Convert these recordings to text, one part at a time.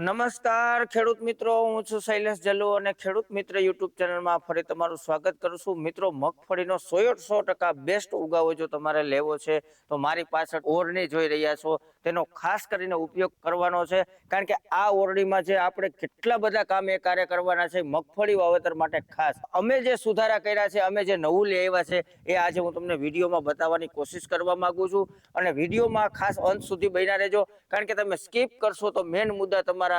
નમસ્કાર ખેડૂત મિત્રો, હું છું શૈલેષ જલ્લુ અને ખેડૂત મિત્ર યુટ્યુબ ચેનલમાં ફરી તમારું સ્વાગત કરું છું. મિત્રો, મગફળીનો 100% બેસ્ટ ઉગાવો જો તમારે લેવો છે તો મારી પાછળ ઓરણી જોઈ રહ્યા છો તેનો ખાસ કરીને ઉપયોગ કરવાનો છે, કારણ કે આ ઓરણીમાં જે આપણે કેટલા બધા કામ એ કાર્ય કરવાના છે મગફળી વાવેતર માટે. ખાસ અમે જે સુધારા કર્યા છે, અમે જે નવું લઈ આવ્યા છે એ આજે હું તમને વિડીયોમાં બતાવવાની કોશિશ કરવા માંગુ છું અને વિડીયોમાં ખાસ અંત સુધી બન્યા રહેજો, કારણ કે તમે સ્કીપ કરશો તો મેન મુદ્દા તમારા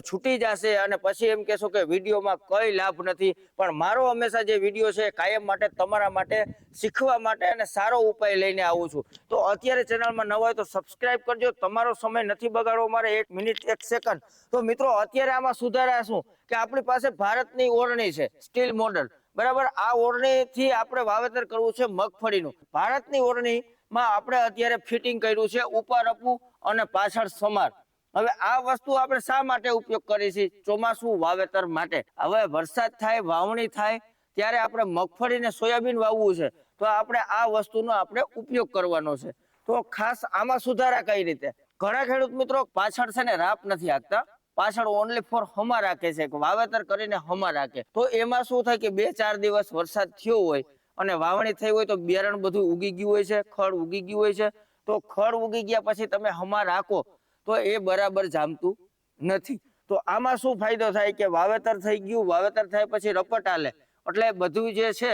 છૂટી જશે અને પછી એમ કહેશો કે વિડીયોમાં કઈ લાભ નથી. પણ મારો હંમેશા જે વિડીયો છે કાયમ માટે તમારા માટે શીખવા માટે અને સારો ઉપાય લઈને આવું છું. તો અત્યારે ચેનલમાં નવા હોય તો સબસ્ક્રાઇબ કરજો. તમારો સમય નથી બગાડવો મારે, 1 મિનિટ 1 સેકન્ડ. તો મિત્રો, અત્યારે આમાં સુધારા શું કે આપણી પાસે ભારતની ઓરણી છે, સ્ટીલ મોડલ, બરાબર. આ ઓરણીથી આપણે વાવેતર કરવું છે મગફળીનું. ભારતની ઓરણીમાં આપણે અત્યારે ફિટિંગ કર્યું છે ઉપર અપુ અને પાછળ સમાર. હવે આ વસ્તુ આપણે શા માટે ઉપયોગ કરીએ છીએ? ચોમાસું વાવેતર માટે. હવે વરસાદ થાય, વાવણી થાય ત્યારે આપણે મગફળી ને સોયાબીન વાવવું છે તો આપણે આ વસ્તુનો આપણે ઉપયોગ કરવાનો છે. તો ખાસ આમાં સુધારા કઈ રીતે? ઘણા ખેડૂત મિત્રો પાછળ છે ને રાપ નથી હાંકતા, પાછળ ઓનલી ફોર હમા રાખે છે, વાવેતર કરીને હમા રાખે. તો એમાં શું થાય કે 2-4 દિવસ વરસાદ થયો હોય અને વાવણી થઈ હોય તો બિયારણ બધું ઉગી ગયું હોય છે, ખડ ઉગી ગયું હોય છે. તો ખડ ઉગી ગયા પછી તમે હમા રાખો તો એ બરાબર જામતું નથી. તો આમાં શું ફાયદો થાય કે વાવેતર થઈ ગયું, વાવેતર થાય પછી રપટ આલે એટલે બધું જે છે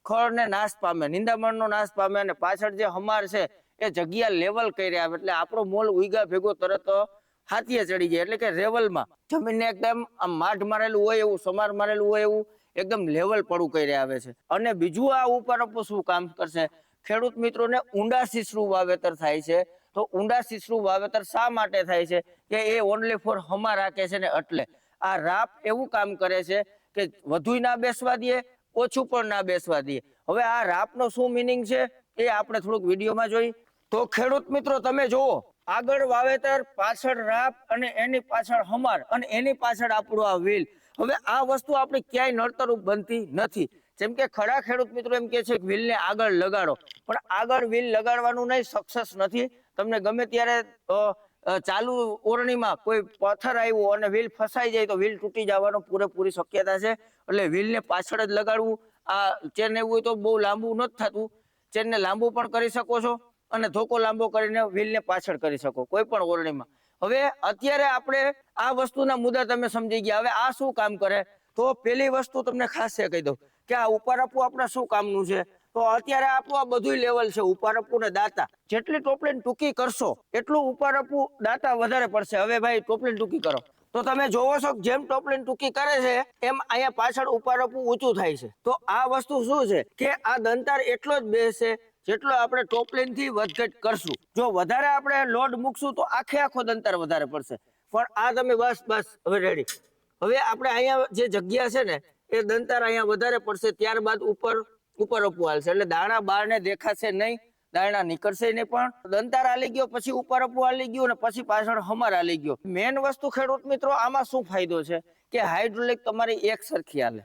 ખડ ને નાશ પામે, નિંદામણનો નાશ પામે અને પાછળ જે હમાર છે એ જગ્યા લેવલ કરી આવે એટલે આપણો મોલ ઉઈગા ભેગો તરત હાથીએ ચડી જાય, એટલે કે લેવલમાં જમીનને એકદમ આમ માઢ મારેલું હોય એવું, સમાર મારેલું હોય એવું એકદમ લેવલ પડું કરી આવે છે. અને બીજું આ ઉપર શું કામ કરશે? ખેડૂત મિત્રોને ઊંડા શીશરું વાવેતર થાય છે. તો ઊંડા શીશરું વાવેતર શા માટે થાય છે કે એ ઓનલી ફોર હમા રાખે છે ને એટલે આ રાપ એવું કામ કરે છે કે વધુય ના બેસવા દે, ઓછું પણ ના બેસવા દે. હવે આ રાપનો શું મિનિંગ છે એ આપણે થોડુંક વિડીયોમાં જોઈ. તો ખેડૂત મિત્રો તમે જુઓ, આગળ વાવેતર, પાછળ રાપ અને એની પાછળ હમાર અને એની પાછળ આપણું આ વ્હીલ. હવે આ વસ્તુ આપણી ક્યાંય નડતરરૂપ બનતી નથી. જેમ કે ખરા ખેડૂત મિત્રો એમ કે છે કે વ્હીલને આગળ લગાડો, પણ આગળ વ્હીલ લગાડવાનું નહીં, સક્સેસ નથી. તમને ગમે ત્યારે ચાલુ ઓરણીમાં કોઈ પથ્થર આવ્યો અને વ્હીલ ફસાઈ જાય તો વ્હીલ તૂટી જવાનો પૂરેપૂરી શક્યતા છે. એટલે વ્હીલને પાછળ જ લગાડવું. આ ચેન એવું હોય તો બહુ લાંબુ નથી થતું, ચેનને લાંબુ પણ કરી શકો છો અને ધોકો લાંબો કરીને વ્હીલને પાછળ કરી શકો કોઈ પણ ઓરણીમાં. હવે અત્યારે આપણે આ વસ્તુના મુદ્દા તમે સમજી ગયા. હવે આ શું કામ કરે? તો પેલી વસ્તુ તમને ખાસ કહી દઉં કે આ ઉપર આપવું આપણે શું કામનું છે. તો અત્યારે આપણું આ બધું લેવલ છે, ઉપર આપવું ને દાતા. જેટલી ટોપલીન ટૂંકી કરશો એટલું ઉપર આપવું દાતા વધારે પડશે. હવે ભાઈ ટોપલીન ટૂંકી કરો તો તમે જોવો છો જેમ ટોપલીન ટૂંકી કરે છે એમ અહીંયા પાછળ ઉપર આપવું ઊંચું થાય છે. તો આ વસ્તુ શું છે કે આ દંતાર એટલો જ બેસે જેટલો આપણે ટોપલીન થી વધઘટ કરશું. જો વધારે આપણે લોડ મૂકશું તો આખો દંતાર વધારે પડશે. પણ આ તમે બસ હવે રેડી. હવે આપણે અહીંયા જે જગ્યા છે ને એ દંતાર અહીંયા વધારે પડશે, ત્યારબાદ ઉપર અપવું હાલશે એટલે દાણા બહારને દેખાશે નહીં, દાણા નીકળશે નહીં. પણ દંતાર હાલી ગયો પછી ઉપર અપવું હાલી ગયું અને પછી પાછળ હમાર હાલી ગયો. મેન વસ્તુ ખેડૂત મિત્રો આમાં શું ફાયદો છે કે હાઇડ્રોલિક તમારી એક સરખી હાલે,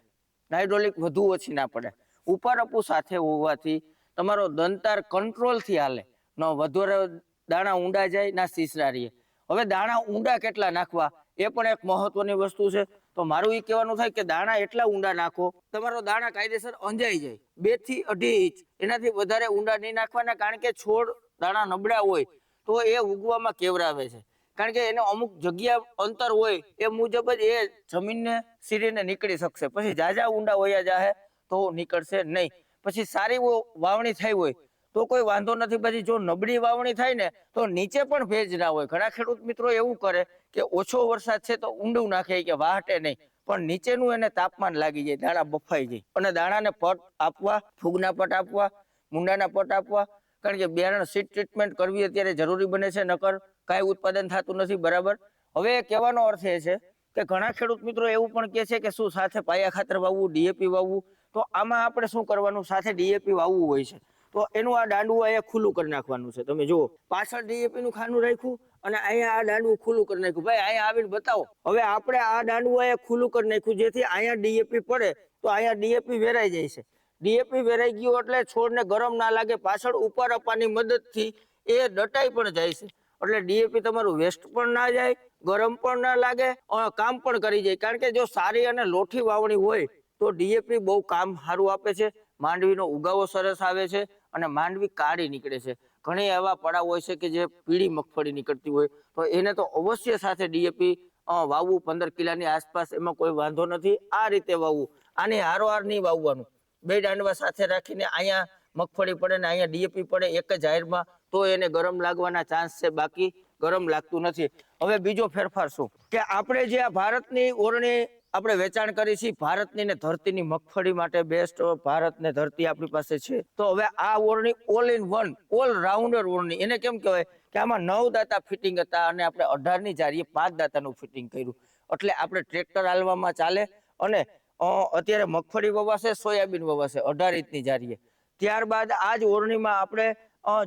હાઇડ્રોલિક વધુ ઓછી ના પડે. ઉપર અપવું સાથે હોવાથી તમારો દંતાર કંટ્રોલ થી હાલે, ન વધારે દાણા ઊંડા જાય ના સીસરા રહીએ. હવે દાણા ઊંડા કેટલા નાખવા એ પણ એક મહત્વની વસ્તુ છે. તો મારું એ કહેવાનું થાય કે દાણા એટલા ઊંડા નાખો તમારો દાણા કાયદેસર અંજાઈ જાય, 2 થી 2.5 ઇંચ, એનાથી વધારે ઊંડા નહીં નાખવાના. કારણ કે છોડ દાણા નબળા હોય તો એ ઉગવામાં કેવરાવે છે, કારણ કે એને અમુક જગ્યા અંતર હોય એ મુજબ જ એ જમીનને સીરીને નીકળી શકશે. પછી જાજા ઊંડા હોયા જાહે તો નીકળશે નહીં. પછી સારી વાવણી થઈ હોય તો કોઈ વાંધો નથી. પછી જો નબળી વાવણી થાય ને તો નીચે પણ ભેજ ના હોય. ઘણા ખેડૂત મિત્રો એવું કરે કે ઓછો વરસાદ છે તો ઊંડું નાખે કે વાહટે નહીં, પણ નીચેનું એને તાપમાન લાગી જાય, દાણા બફાઈ જાય. અને દાણાને પટ આપવા, ફૂગના પટ આપવા, મુંડાના પટ આપવા, કારણ કે બિયારણ સીડ ટ્રીટમેન્ટ કરવી અત્યારે જરૂરી બને છે, નકર કાંઈ ઉત્પાદન થતું નથી. બરાબર. હવે કહેવાનો અર્થ એ છે કે ઘણા ખેડૂત મિત્રો એવું પણ કહે છે કે શું સાથે પાયા ખાતર વાવવું, ડીએપી વાવવું. તો આમાં આપણે શું કરવાનું? સાથે ડીએપી વાવવું હોય છે તો એનું આ દાંડું અહીંયા ખુલ્લું કરી નાખવાનું છે. તમે જુઓ, પાછળ ડીએપી નું ખાનું રાખ્યું અને અહીંયા આ દાંડું ખુલ્લું કરી નાખ્યું. ભાઈ અહીંયા આવીને બતાવો. હવે આપણે આ દાંડું અહીંયા ખુલ્લું કરી નાખ્યું જેથી અહીંયા ડીએપી પડે તો અહીંયા ડીએપી વેરાઈ જાય છે. ડીએપી વેરાઈ ગયું એટલે છોડને ગરમ ના લાગે, પાછળ ઉપર અપાની મદદથી એ દટાઈ પણ જાય છે. એટલે ડીએપી તમારું વેસ્ટ પણ ના જાય, ગરમ પણ ના લાગે, કામ પણ કરી જાય. કારણ કે જો સારી અને લોઠી વાવણી હોય તો ડીએપી બહુ કામ સારું આપે છે. માંડવીનો ઉગાવો સરસ આવે છે અને માંડવી કાળી નીકળે છે. ઘણી એવા પડાવ હોય છે કે જે પીળી મગફળી નીકળતી હોય, તો એને તો અવશ્ય સાથે ડીએપી વાવવું 15 કિલાની આસપાસ, એમાં કોઈ વાંધો નથી. આ રીતે વાવવું, આની હારોહાર નહીં વાવવાનું. બે દાંડવા સાથે રાખીને અહીંયા મગફળી પડે ને અહીંયા ડીએપી પડે એક જ હાયરમાં, તો એને ગરમ લાગવાના ચાન્સ છે, બાકી ગરમ લાગતું નથી. હવે બીજો ફેરફાર શું કે આપણે જે આ ભારતની ઓરણી આપણે વેચાણ કરી છે, ભારતની ને ધરતીની મગફળી માટે બેસ્ટ ભારત ને ધરતી આપણી પાસે છે. તો હવે આ ઓરણી all in one, all rounder ઓરણી એને કેમ કહેવાય કે આમાં 9 દાતા ફિટિંગ હતા અને આપણે 18ની જારીએ 5 દાતાનું ફિટિંગ કર્યું. એટલે આપણે ટ્રેક્ટર હાલવામાં ચાલે. અને અત્યારે મગફળી વવાશે, સોયાબીન વવાશે 18 ઇંચની જારીએ. ત્યારબાદ આ જ ઓરણીમાં આપણે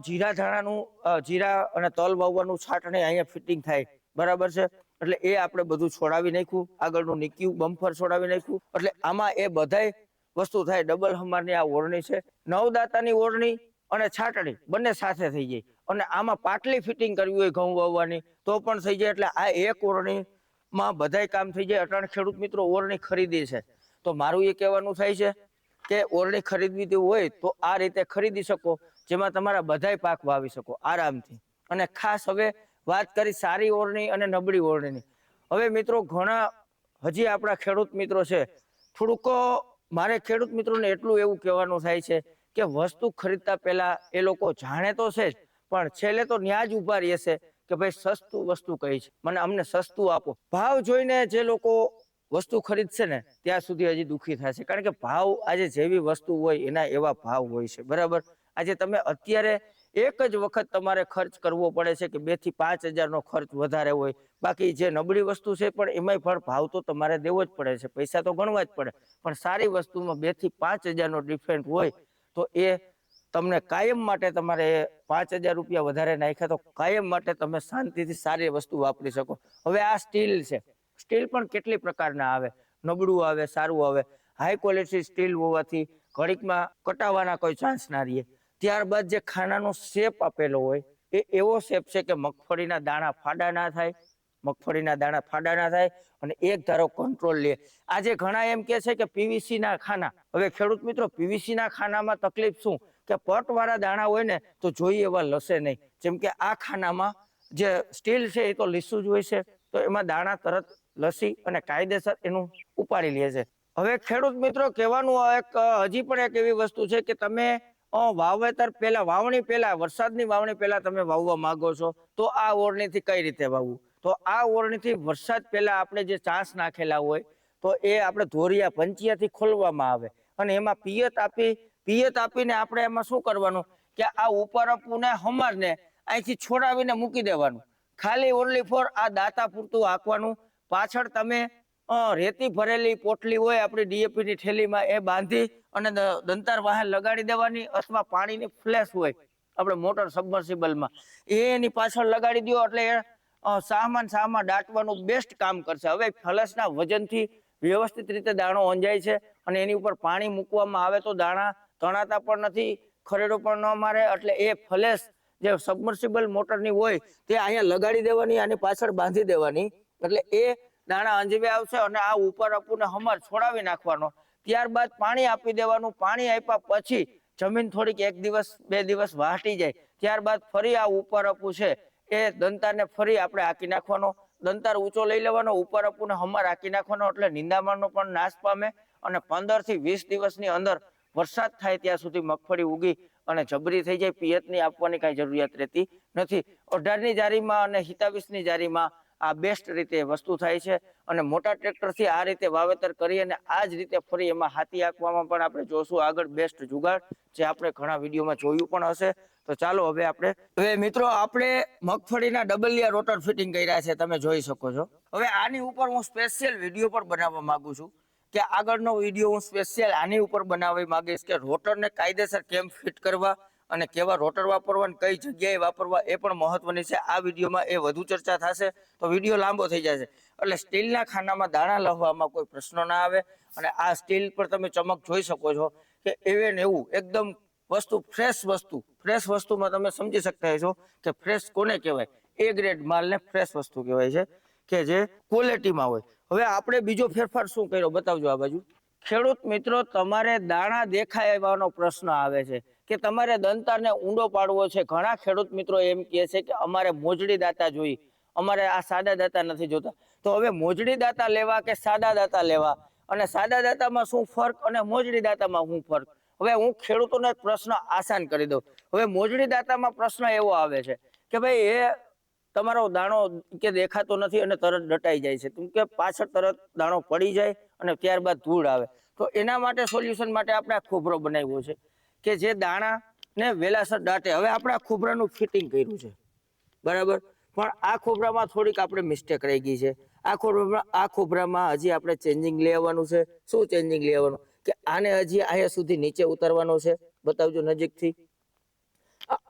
જીરા ધાણાનું, જીરા અને તલ વાવવાનું છાટણી અહીંયા ફિટિંગ થાય, બરાબર છે. એટલે એ આપણે બધું છોડાવી નાખ્યું, આગળનું નીક્યું બમ્ફર છોડાવી નાખ્યું. એટલે આમાં એ બધાય વસ્તુ થાય. ડબલ હમારની આ ઓરણી છે. 9 દાતાની ઓરણી અને છાટણી બંને સાથે થઈ જાય. અને આમાં પાટલી ફિટિંગ કરવી હોય ઘઉં વાવવાની તો પણ થઈ જાય. એટલે આ એક ઓરણીમાં બધાય કામ થઈ જાય. અટાણે ખેડૂત મિત્રો ઓરણી ખરીદી છે, તો મારું એ કહેવાનું થાય છે કે ઓરણી ખરીદવી હોય તો આ રીતે ખરીદી શકો, જેમાં તમારા બધાય પાક વાવી શકો આરામથી. અને ખાસ હવે વાત કરી સારી ઓરણી અને નબળી ઓરણીની. હવે મિત્રો ઘણા હજી આપણા ખેડૂત મિત્રો છે, થોડુંક મારે ખેડૂત મિત્રોને એટલું એવું કહેવાનું થાય છે કે વસ્તુ ખરીદતા પહેલા એ લોકો જાણે તો છે જ, પણ છેલ્લે તો ન્યા જ ઉભા રહેશે કે ભાઈ સસ્તું વસ્તુ કઈ છે, મને અમને સસ્તું આપો. ભાવ જોઈને જે લોકો વસ્તુ ખરીદશે ને ત્યાં સુધી હજી દુઃખી થશે. કારણ કે ભાવ આજે જેવી વસ્તુ હોય એના એવા ભાવ હોય છે, બરાબર. આજે તમે અત્યારે એક જ વખત તમારે ખર્ચ કરવો પડે છે કે 2 થી 5 હજારનો ખર્ચ વધારે હોય. બાકી જે નબળી વસ્તુ છે પણ એમાંય પણ ભાવ તો તમારે દેવો જ પડે છે, પૈસા તો ગણવા જ પડે. પણ સારી વસ્તુમાં 2 થી 5 હજારનો ડિફરન્ટ હોય તો એ તમને કાયમ માટે, તમારે 5,000 રૂપિયા વધારે નાખ્યા તો કાયમ માટે તમે શાંતિથી સારી વસ્તુ વાપરી શકો. હવે આ સ્ટીલ છે, સ્ટીલ પણ કેટલી પ્રકારના આવે, નબળું આવે, સારું આવે. હાઈ ક્વોલિટી સ્ટીલ હોવાથી ઘડીકમાં કટાવાના કોઈ ચાન્સ ના રહે. ત્યારબાદ જે ખાનાનો શેપ આપેલો હોય એ એવો શેપ છે કે મગફળીના દાણા ફાડા ના થાય, મગફળીના દાણા ફાડા ના થાય અને એક ધારો કંટ્રોલ લે. આજે ઘણા એમ કે છે કે પીવીસી ના ખાના. હવે ખેડૂત મિત્રો પીવીસી ના ખાનામાં તકલીફ શું કે પટવાળા દાણા હોય ને તો જોઈએ એવા લસે નહીં. જેમ કે આ ખાનામાં જે સ્ટીલ છે એ તો લીસું જ હોય છે, તો એમાં દાણા તરત લસી અને કાયદેસર એનું ઉપાડી લે છે. હવે ખેડૂત મિત્રો કહેવાનું એક હજી પણ એક એવી વસ્તુ છે કે તમે વાવેતર પહેલા, વાવણી પહેલા, વરસાદની વાવણી પહેલા તમે વાવવા માંગો છો તો આ ઓરણીથી કઈ રીતે વાવવું. તો આ ઓરણીથી વરસાદ પહેલા આપણે જે ચાંસ નાખેલા હોય તો એ આપણે ધોરિયા પંચિયાથી ખોલવામાં આવે અને એમાં પિયત આપીને આપણે એમાં શું કરવાનું કે આ ઉપર અપુને હમારને અહીંથી છોડાવીને મૂકી દેવાનું. ખાલી ઓનલી ફોર આ દાતા પૂરતું હાંકવાનું. પાછળ તમે રેતી ભરેલી પોટલી હોય આપણી ડીએપી ની થેલીમાં, એ બાંધી અને દંતાર વાહન લગાડી દેવાની, અથવા પાણીની ફ્લેશ હોય આપણે મોટર સબમર્સિબલમાં, એની પાછળ લગાડી દો એટલે સાહમાં દાટવાનું બેસ્ટ કામ કરશે. હવે ફ્લેશના વજનથી વ્યવસ્થિત રીતે દાણો અંજાય છે અને એની ઉપર પાણી મૂકવામાં આવે તો દાણા તણાતા પણ નથી, ખરેડો પણ ન મારે. એટલે એ ફ્લેશ જે સબમર્સિબલ મોટરની હોય તે અહીંયા લગાડી દેવાની, આની પાછળ બાંધી દેવાની. એટલે એ દાણા અંજવે આવશે અને આ ઉપર અપુને હમર છોડાવી નાખવાનો. ત્યારબાદ પાણી આપી દેવાનું. પાણી આપ્યા પછી જમીન થોડીક 1 દિવસ 2 દિવસ વાટી જાય ત્યારબાદ ફરી આ ઉપર અપુ છે એ દંતારને ફરી આપણે હાકી નાખવાનો. દંતાર ઊંચો લઈ લેવાનો, ઉપર અપુને હમર હાકી નાખવાનો, એટલે નિંદામણનો પણ નાશ પામે અને 15 થી 20 દિવસની અંદર વરસાદ થાય ત્યાં સુધી મગફળી ઉગી અને જબરી થઈ જાય. પિયતની આપવાની કાંઈ જરૂરિયાત રહેતી નથી. 18ની જારીમાં અને 27ની જારીમાં આ બેસ્ટ રીતે વસ્તુ થાય છે. અને મોટા ટ્રેક્ટરથી આ રીતે વાવેતર કરી અને આ જ રીતે ફરી એમાં હાથી આંકવામાં પણ આપણે જોશું આગળ બેસ્ટ જુગાડ, જે આપણે ઘણા વિડીયોમાં જોયું પણ હશે. તો ચાલો હવે મિત્રો આપણે મગફળીના ડબલિયા રોટર ફિટિંગ કર્યા છે, તમે જોઈ શકો છો. હવે આની ઉપર હું સ્પેશિયલ વિડીયો પણ બનાવવા માંગુ છું કે આગળનો વિડીયો હું સ્પેશિયલ આની ઉપર બનાવવા માંગીશ કે રોટરને કાયદેસર કેમ ફિટ કરવા અને કેવા રોટર વાપરવા, કઈ જગ્યાએ વાપરવા, એ પણ મહત્વની છે. આ વિડીયોમાં એ વધુ ચર્ચા થશે તો વિડીયો લાંબો થઈ જશે. એટલે સ્ટીલના ખાનામાં દાણા લહવામાં કોઈ પ્રશ્નો ના આવે. અને આ સ્ટીલ પર તમે ચમક જોઈ શકો છો કે એવે ને એવું એકદમ વસ્તુ ફ્રેશ વસ્તુમાં તમે સમજી શકતા છો કે ફ્રેશ કોને કહેવાય. એ ગ્રેડ માલને ફ્રેશ વસ્તુ કહેવાય છે. કે જે ક્વોલિટીમાં હોય. હવે આપણે બીજો ફેરફાર શું કર્યો બતાવજો આ બાજુ. ખેડૂત મિત્રો, તમારે દાણા દેખાય એવાનો પ્રશ્ન આવે છે કે તમારે દંતારને ઊંડો પાડવો છે. ઘણા ખેડૂત મિત્રો એમ કહે છે કે અમારે મોજડી દાતા જોઈ, અમારે આ સાદા દાતા નથી જોતા. તો હવે મોજડી દાતા લેવા કે સાદા દાતા લેવા, અને સાદા દાતામાં શું ફરક અને મોજડી દાતામાં શું ફરક? હવે હું ખેડૂતોને પ્રશ્ન આસાન કરી દઉં. હવે મોજડી દાતામાં પ્રશ્ન એવો આવે છે કે ભાઈ એ તમારો દાણો કે દેખાતો નથી અને તરત દટાઈ જાય છે, કેમ કે પાછળ તરત દાણો પડી જાય અને ત્યારબાદ ધૂળ આવે. તો એના માટે સોલ્યુશન માટે આપણે આ ખોબરો બનાવ્યો છે કે જે દાણા ને વેલાસર દાટે. હવે આપણે આ ખોબરાનું ફિટિંગ કર્યું છે, બરાબર, પણ આ ખોબરામાં થોડીક આપણે મિસ્ટેક રહી ગઈ છે. આ ખોબરામાં હજી આપણે ચેન્જિંગ લઈ આવવાનું છે. શું ચેન્જિંગ લઈ આવવાનું? કે આને હજી અહીંયા સુધી નીચે ઉતારવાનો છે. બતાવજો નજીકથી.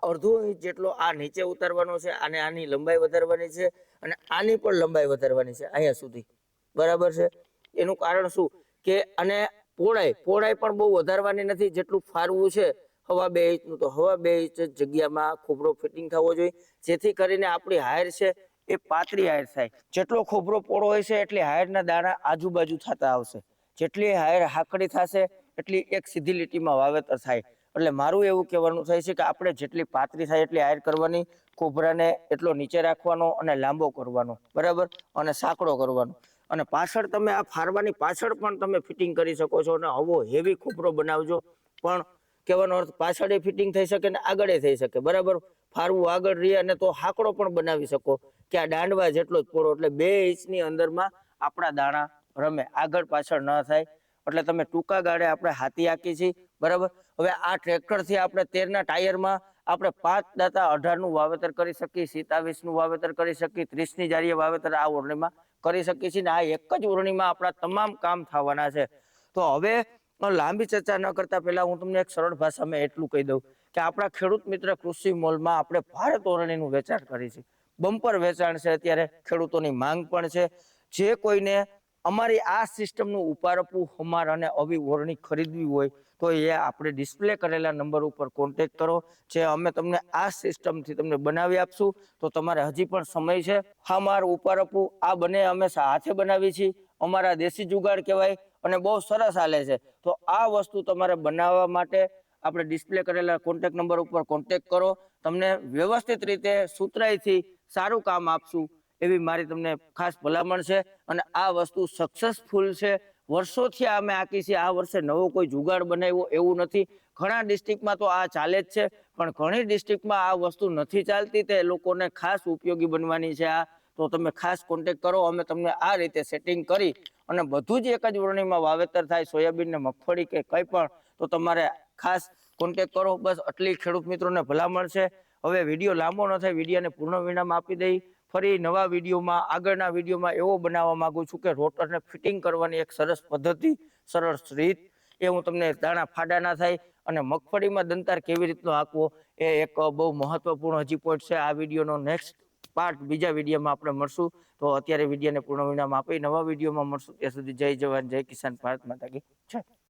અડધો ઇંચ જેટલો આ નીચે ઉતારવાનો છે. આને આની લંબાઈ વધારવાની છે અને આની પણ લંબાઈ વધારવાની છે અહીંયા સુધી, બરાબર છે. એનું કારણ શું કે અને પહોળાઈ પણ બહુ વધારવાની નથી. જેટલું ફારવું છે 2.5 ઇંચનું, તો 2.5 ઇંચ જગ્યામાં ખોબરો ફિટિંગ થવો જોઈએ, જેથી કરીને આપણી હાયર છે એ પાતળી હાયર થાય. જેટલો ખોબરો પહોળો હોય છે એટલી હાયરના દાણા આજુબાજુ થતા આવશે. જેટલી હાયર હાકડી થશે એટલી એક સીધી લીટીમાં વાવેતર થાય. એટલે મારું એવું કહેવાનું થાય છે કે આપણે જેટલી પાતળી થાય એટલી હાયર કરવાની, ખોબરાને એટલો નીચે રાખવાનો અને લાંબો કરવાનો, બરાબર, અને સાંકડો કરવાનો. અને પાછળ તમે આ ફારવાની પાછળ પણ તમે ફિટિંગ કરી શકો છો. અને આવો હેવી ખોબરો બનાવજો, પણ કહેવાનો અર્થ પાછળ ફિટિંગ થઈ શકે ને આગળ થઈ શકે, બરાબર. ફારવું આગળ રહે અને તો હાકડો પણ બનાવી શકો કે આ દાંડવા જેટલો જ પોળો, એટલે 2 ઇંચની અંદરમાં આપણા દાણા રમે, આગળ પાછળ ન થાય. એટલે તમે ટૂંકા ગાળે આપણે હાથી આંકી છીએ, બરાબર. હવે આ ટ્રેક્ટરથી આપણે 13ના ટાયરમાં આપણે 5 દાતા 18નું વાવેતર કરી શકીએ, 27નું વાવેતર કરી શકીએ, 30ની જારીએ વાવેતર આ ઓરણીમાં કરી શકીએ છીએ. ને આ એક જ ઓરણીમાં આપણા તમામ કામ થવાના છે. તો હવે લાંબી ચર્ચા ન કરતા પહેલા હું તમને એક સરળ ભાષામાં એટલું કહી દઉં કે આપણા ખેડૂત મિત્ર કૃષિ મોલમાં આપણે ભારત ઓરણીનું વેચાણ કરીએ છીએ. બમ્પર વેચાણ છે, અત્યારે ખેડૂતોની માંગ પણ છે. જે કોઈને અમારી આ સિસ્ટમનું ઉપારપું હમાર અને આવી ઓરણી ખરીદવી હોય તો એ આપણે ડિસ્પ્લે કરેલા નંબર ઉપર કોન્ટેક્ટ કરો. જે અમે તમને આ સિસ્ટમથી તમને બનાવી આપશું. તો તમારે હજી પણ સમય છે. હમાર ઉપારપું આ બંને અમે હાથે બનાવી છીએ. અમારા દેશી જુગાડ કહેવાય અને બહુ સરસ હાલે છે. તો આ વસ્તુ તમારે બનાવવા માટે આપણે ડિસ્પ્લે કરેલા કોન્ટેક્ટ નંબર ઉપર કોન્ટેક્ટ કરો. તમને વ્યવસ્થિત રીતે સુતરાઈથી સારું કામ આપશું એવી મારી તમને ખાસ ભલામણ છે. અને આ વસ્તુ સક્સેસફુલ છે. વર્ષોથી અમે આંકી છીએ. આ વર્ષે નવો કોઈ જુગાડ બનાવ્યો એવું નથી. ઘણા ડિસ્ટ્રિક્ટમાં તો આ ચાલે જ છે, પણ ઘણી ડિસ્ટ્રિક્ટમાં આ વસ્તુ નથી ચાલતી. તે લોકોને ખાસ ઉપયોગી બનવાની છે આ. તો તમે ખાસ કોન્ટેક્ટ કરો. અમે તમને આ રીતે સેટિંગ કરી અને બધું જ એક જ ઓરણીમાં વાવેતર થાય, સોયાબીન ને મગફળી કે કંઈ પણ, તો તમારે ખાસ કોન્ટેક્ટ કરો. બસ આટલી ખેડૂત મિત્રોને ભલામણ છે. હવે વિડીયો લાંબો ન થાય, વિડીયોને પૂર્ણ વિરામ આપી દઈ. ફરી નવા વિડીયોમાં, આગળના વિડીયોમાં એવો બનાવવા માંગુ છું કે રોટરને ફિટિંગ કરવાની એક સરસ પદ્ધતિ, સરસ રીત, એ હું તમને દાણા ફાડા ના થાય અને મગફળીમાં દંતાર કેવી રીતનો હાંકવો એ એક બહુ મહત્વપૂર્ણ હજી પોઈન્ટ છે. આ વિડીયોનો નેક્સ્ટ પાર્ટ બીજા વિડીયોમાં આપણે મળશું. તો અત્યારે વિડીયોને પૂર્ણ વિરામ આપી નવા વિડીયોમાં મળશું. ત્યાં સુધી જય જવાન, જય કિસાન, ભારત માતા કી જય.